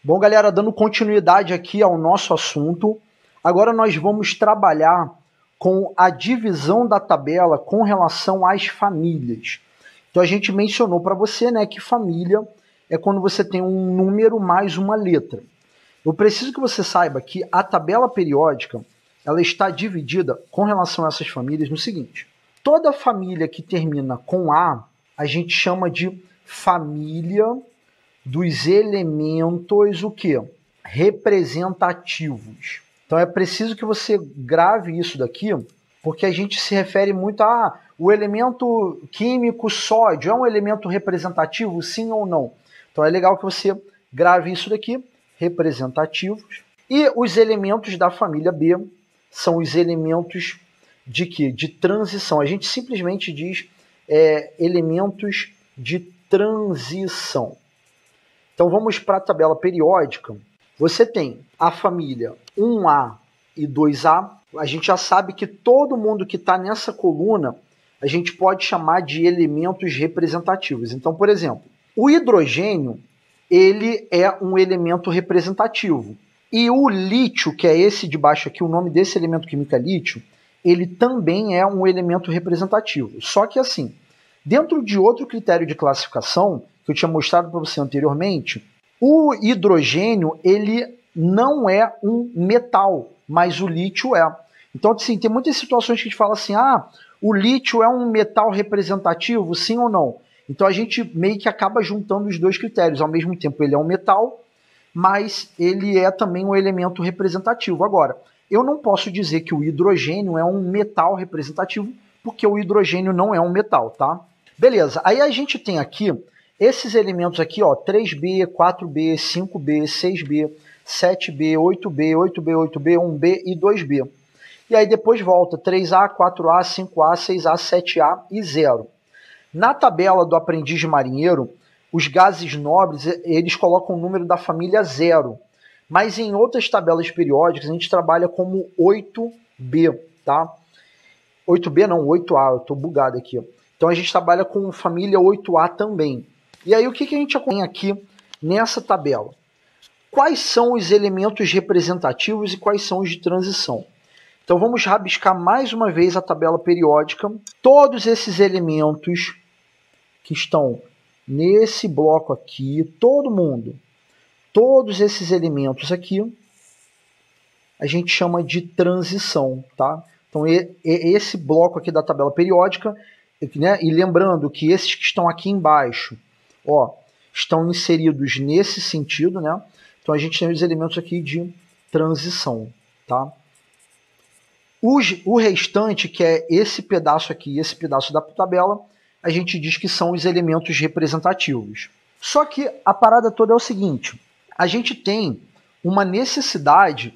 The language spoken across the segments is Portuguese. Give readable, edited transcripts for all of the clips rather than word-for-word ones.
Bom, galera, dando continuidade aqui ao nosso assunto, agora nós vamos trabalhar com a divisão da tabela com relação às famílias. Então a gente mencionou para você, né, que família é quando você tem um número mais uma letra. Eu preciso que você saiba que a tabela periódica ela está dividida com relação a essas famílias no seguinte: toda família que termina com a gente chama de família dos elementos o quê? Representativos. Então é preciso que você grave isso daqui, porque a gente se refere muito a o elemento químico sódio é um elemento representativo, sim ou não? Então é legal que você grave isso daqui, representativos. E os elementos da família B são os elementos de quê? De transição. A gente simplesmente diz elementos de transição. Então vamos para a tabela periódica. Você tem a família 1A e 2A. A gente já sabe que todo mundo que está nessa coluna a gente pode chamar de elementos representativos. Então, por exemplo, o hidrogênio ele é um elemento representativo. E o lítio, que é esse de baixo aqui, o nome desse elemento químico é lítio, ele também é um elemento representativo. Só que assim, dentro de outro critério de classificação, que eu tinha mostrado para você anteriormente, o hidrogênio ele não é um metal, mas o lítio é. Então, assim, tem muitas situações que a gente fala assim, o lítio é um metal representativo, sim ou não? Então a gente meio que acaba juntando os dois critérios. Ao mesmo tempo ele é um metal, mas ele é também um elemento representativo. Agora, eu não posso dizer que o hidrogênio é um metal representativo, porque o hidrogênio não é um metal, tá? Beleza, aí a gente tem aqui esses elementos aqui, ó, 3B, 4B, 5B, 6B, 7B, 8B, 8B, 8B, 1B e 2B. E aí depois volta 3A, 4A, 5A, 6A, 7A e 0. Na tabela do aprendiz de marinheiro, os gases nobres, eles colocam o número da família 0. Mas em outras tabelas periódicas, a gente trabalha como 8B, tá? 8B não, 8A, eu estou bugado aqui. Então a gente trabalha com família 8A também. E aí o que a gente tem aqui nessa tabela? Quais são os elementos representativos e quais são os de transição? Então vamos rabiscar mais uma vez a tabela periódica. Todos esses elementos que estão nesse bloco aqui, todo mundo, todos esses elementos aqui, a gente chama de transição, tá? Então esse bloco aqui da tabela periódica, né? E lembrando que esses que estão aqui embaixo, ó, estão inseridos nesse sentido, né? Então a gente tem os elementos aqui de transição, tá? O restante, que é esse pedaço aqui, esse pedaço da tabela, a gente diz que são os elementos representativos. Só que a parada toda é o seguinte, a gente tem uma necessidade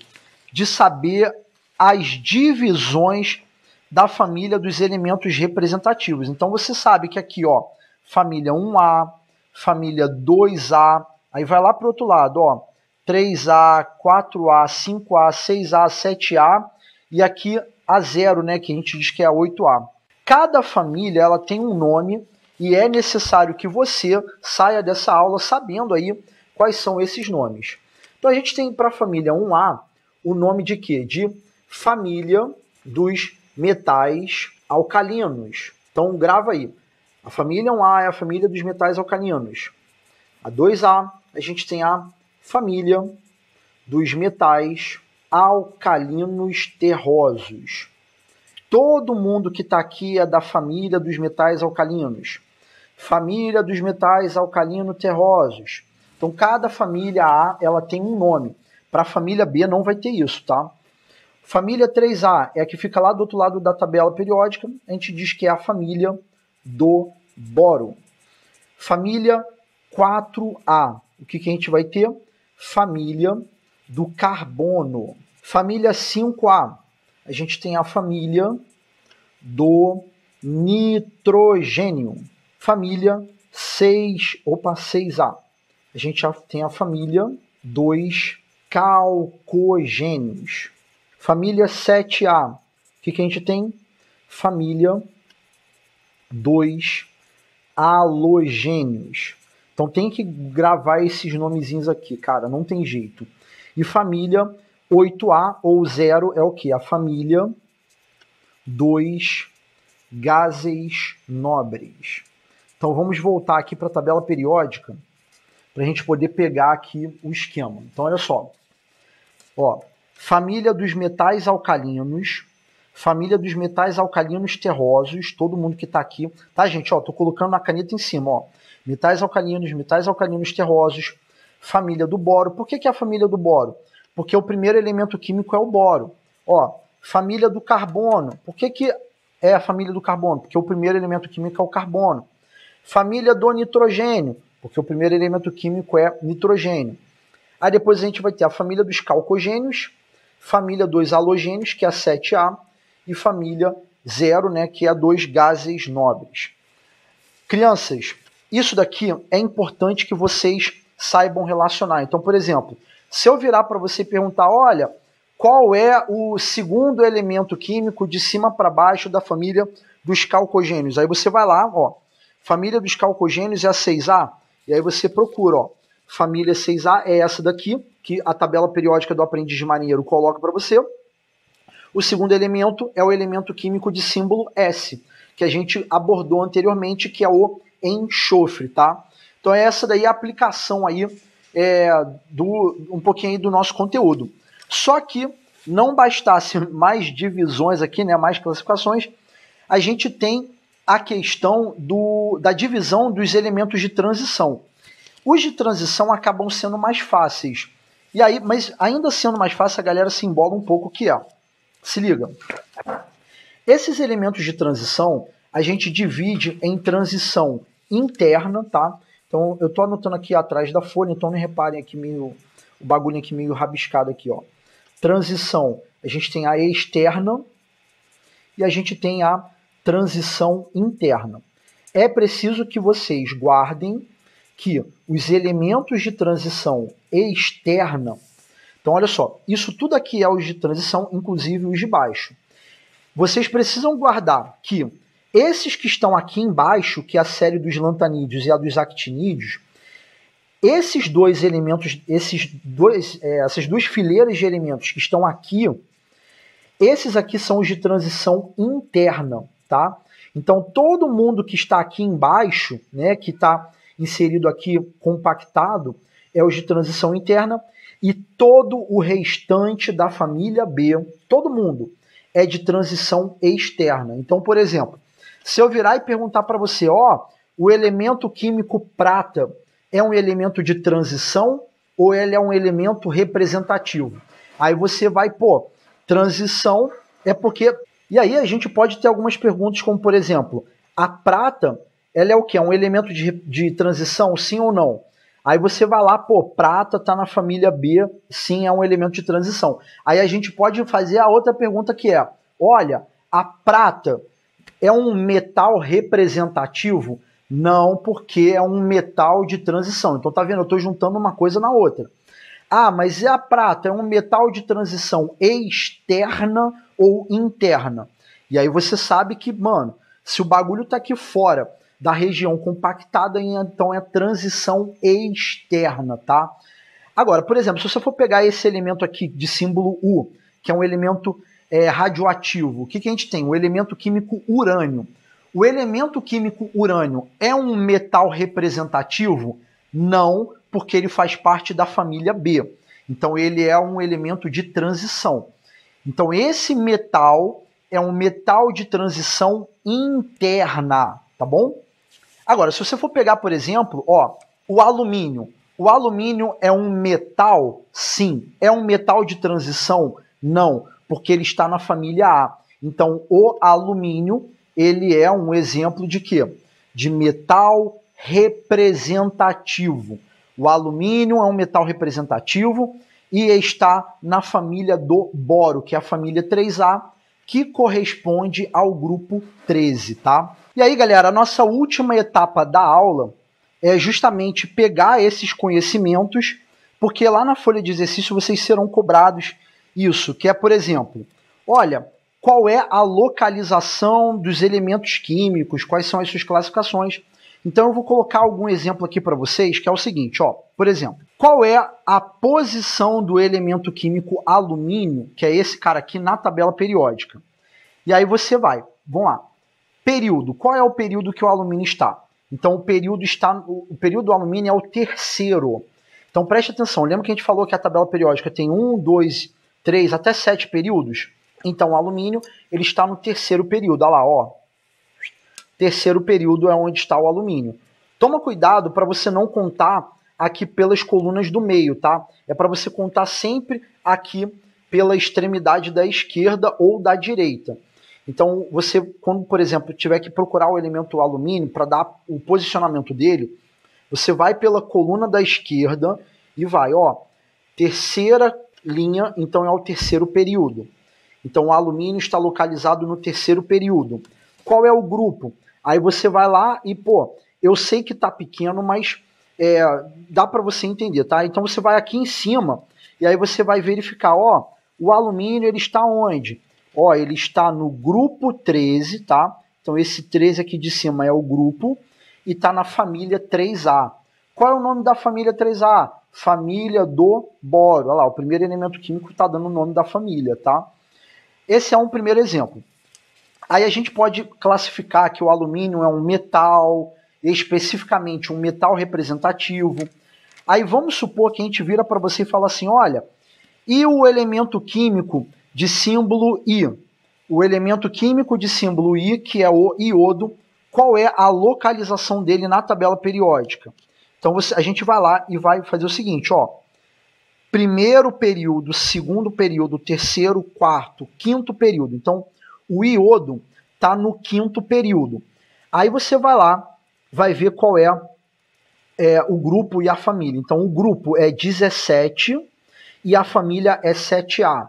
de saber as divisões da família dos elementos representativos. Então você sabe que aqui, ó, família 1A, família 2A, aí vai lá para o outro lado, ó, 3A, 4A, 5A, 6A, 7A, e aqui a 0, né, que a gente diz que é a 8A. Cada família ela tem um nome e é necessário que você saia dessa aula sabendo aí quais são esses nomes. Então a gente tem para a família 1A o nome de quê? De família dos metais alcalinos. Então grava aí. A família 1A é a família dos metais alcalinos. A 2A, a gente tem a família dos metais alcalinos terrosos. Todo mundo que está aqui é da família dos metais alcalinos. Família dos metais alcalino terrosos. Então, cada família A ela tem um nome. Para a família B não vai ter isso, tá? Família 3A é a que fica lá do outro lado da tabela periódica. A gente diz que é a família do boro. Família 4A. O que a gente vai ter? Família do carbono. Família 5A, a gente tem a família do nitrogênio. Família 6A, a gente já tem a família dos calcogênios. Família 7A, o que a gente tem? Família dos halogênios. Então Então tem que gravar esses nomezinhos aqui, cara, não tem jeito. E família 8A ou 0 é o que? A família dos gases nobres. Então vamos voltar aqui para a tabela periódica para a gente poder pegar aqui o esquema. Então olha só. Ó, família dos metais alcalinos, família dos metais alcalinos terrosos, todo mundo que está aqui, tá, gente? Ó, tô colocando na caneta em cima, ó. Metais alcalinos terrosos, família do boro. Por que é a família do boro? Porque o primeiro elemento químico é o boro. Ó, família do carbono. Por que é a família do carbono? Porque o primeiro elemento químico é o carbono. Família do nitrogênio, porque o primeiro elemento químico é nitrogênio. Aí depois a gente vai ter a família dos calcogênios, família dos halogênios, que é a 7A, e família 0, né, que é a dos gases nobres. Crianças, isso daqui é importante que vocês saibam relacionar. Então, por exemplo, se eu virar para você e perguntar, olha, qual é o segundo elemento químico de cima para baixo da família dos calcogênios? Aí você vai lá, ó, família dos calcogênios é a 6A, e aí você procura, ó, família 6A é essa daqui, que a tabela periódica do Aprendiz de Marinheiro coloca para você. O segundo elemento é o elemento químico de símbolo S, que a gente abordou anteriormente, que é o enxofre, tá? Então essa daí é a aplicação aí, um pouquinho aí do nosso conteúdo. Só que não bastasse mais divisões aqui, né, mais classificações, a gente tem a questão da divisão dos elementos de transição. Os de transição acabam sendo mais fáceis. E aí, mas ainda sendo mais fácil, a galera se embola um pouco, que é. Se liga. Esses elementos de transição, a gente divide em transição interna, tá? Então, eu tô anotando aqui atrás da folha, então não reparem aqui o bagulho aqui meio rabiscado aqui, ó. Transição, a gente tem a externa e a gente tem a transição interna. É preciso que vocês guardem que os elementos de transição externa, então olha só, isso tudo aqui é os de transição, inclusive os de baixo. Vocês precisam guardar que esses que estão aqui embaixo, que é a série dos lantanídeos e a dos actinídeos, esses dois elementos, essas duas fileiras de elementos que estão aqui, esses aqui são os de transição interna, tá? Então todo mundo que está aqui embaixo, né, que está inserido aqui, compactado, é os de transição interna, e todo o restante da família B, todo mundo, é de transição externa. Então, por exemplo, se eu virar e perguntar para você, ó, o elemento químico prata é um elemento de transição ou ele é um elemento representativo? Aí você vai, pô, transição é porque... E aí a gente pode ter algumas perguntas, como por exemplo, a prata, ela é o quê? É um elemento de transição, sim ou não? Aí você vai lá, pô, prata está na família B, sim, é um elemento de transição. Aí a gente pode fazer a outra pergunta que é, olha, a prata é um metal representativo? Não, porque é um metal de transição. Então tá vendo, eu estou juntando uma coisa na outra. Ah, mas e a prata? É um metal de transição externa ou interna? E aí você sabe que, mano, se o bagulho tá aqui fora da região compactada, então é transição externa, tá? Agora, por exemplo, se você for pegar esse elemento aqui de símbolo U, que é um elemento radioativo, o que a gente tem? O elemento químico urânio. O elemento químico urânio é um metal representativo? Não, porque ele faz parte da família B. Então ele é um elemento de transição. Então esse metal é um metal de transição interna, tá bom? Agora, se você for pegar, por exemplo, ó, o alumínio. O alumínio é um metal? Sim. É um metal de transição? Não, porque ele está na família A. Então, o alumínio, ele é um exemplo de quê? De metal representativo. O alumínio é um metal representativo e está na família do boro, que é a família 3A, que corresponde ao grupo 13, tá? E aí, galera, a nossa última etapa da aula é justamente pegar esses conhecimentos, porque lá na folha de exercício vocês serão cobrados isso, que é, por exemplo, olha, qual é a localização dos elementos químicos, quais são as suas classificações. Então eu vou colocar algum exemplo aqui para vocês, que é o seguinte, ó, por exemplo, qual é a posição do elemento químico alumínio, que é esse cara aqui na tabela periódica? E aí você vai, vamos lá, período, qual é o período que o alumínio está? Então o período do alumínio é o terceiro. Então preste atenção, lembra que a gente falou que a tabela periódica tem 1, 2, 3, até 7 períodos? Então o alumínio ele está no terceiro período, olha lá, ó. Terceiro período é onde está o alumínio. Toma cuidado para você não contar aqui pelas colunas do meio, tá? É para você contar sempre aqui pela extremidade da esquerda ou da direita. Então, você, quando, por exemplo, tiver que procurar o elemento alumínio para dar o posicionamento dele, você vai pela coluna da esquerda e vai, ó, terceira linha, então é o terceiro período. Então, o alumínio está localizado no terceiro período. Qual é o grupo? Aí você vai lá e, pô, eu sei que tá pequeno, mas dá para você entender, tá? Então você vai aqui em cima e aí você vai verificar, ó, o alumínio ele está onde? Ó, ele está no grupo 13, tá? Então esse 13 aqui de cima é o grupo e tá na família 3A. Qual é o nome da família 3A? Família do boro. Olha lá, o primeiro elemento químico está dando o nome da família, tá? Esse é um primeiro exemplo. Aí a gente pode classificar que o alumínio é um metal, especificamente um metal representativo. Aí vamos supor que a gente vira para você e fala assim, olha, e o elemento químico de símbolo I? O elemento químico de símbolo I, que é o iodo, qual é a localização dele na tabela periódica? Então a gente vai lá e vai fazer o seguinte, ó, primeiro período, segundo período, terceiro, quarto, quinto período. Então, o iodo está no quinto período. Aí você vai lá, vai ver qual é o grupo e a família. Então, o grupo é 17 e a família é 7A.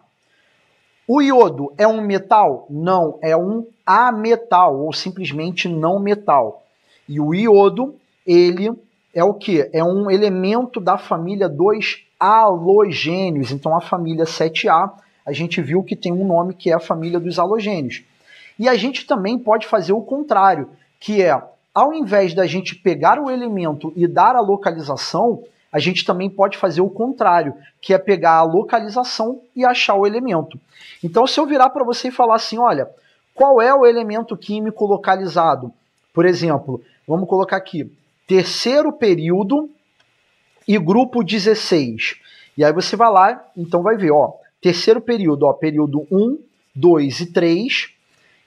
O iodo é um metal? Não, é um ametal, ou simplesmente não metal. E o iodo, ele é o quê? É um elemento da família dos halogênios. Então, a família 7A, a gente viu que tem um nome que é a família dos halogênios. E a gente também pode fazer o contrário, que é, ao invés da gente pegar o elemento e dar a localização, a gente também pode fazer o contrário, que é pegar a localização e achar o elemento. Então, se eu virar para você e falar assim, olha, qual é o elemento químico localizado? Por exemplo, vamos colocar aqui, terceiro período e grupo 16. E aí você vai lá, então vai ver, ó, terceiro período, ó, período 1, 2 e 3.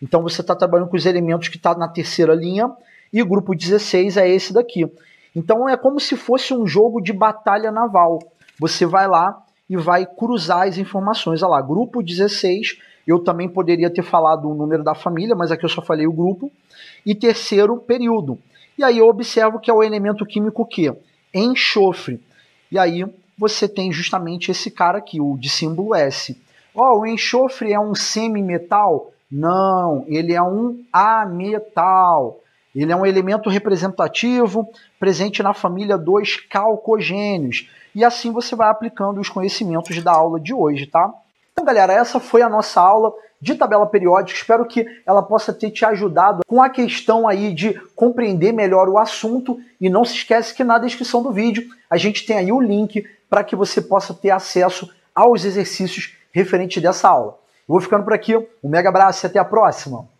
Então você está trabalhando com os elementos que estão na terceira linha, e o grupo 16 é esse daqui. Então é como se fosse um jogo de batalha naval. Você vai lá e vai cruzar as informações. Olha lá, grupo 16, eu também poderia ter falado o número da família, mas aqui eu só falei o grupo. E terceiro período. E aí eu observo que é o elemento químico o quê? Enxofre. E aí você tem justamente esse cara aqui, o de símbolo S. Ó, o enxofre é um semimetal? Não, ele é um ametal. Ele é um elemento representativo presente na família dos calcogênios. E assim você vai aplicando os conhecimentos da aula de hoje, tá? Então, galera, essa foi a nossa aula de tabela periódica. Espero que ela possa ter te ajudado com a questão aí de compreender melhor o assunto. E não se esquece que na descrição do vídeo a gente tem aí o link para que você possa ter acesso aos exercícios referentes dessa aula. Eu vou ficando por aqui, um mega abraço e até a próxima!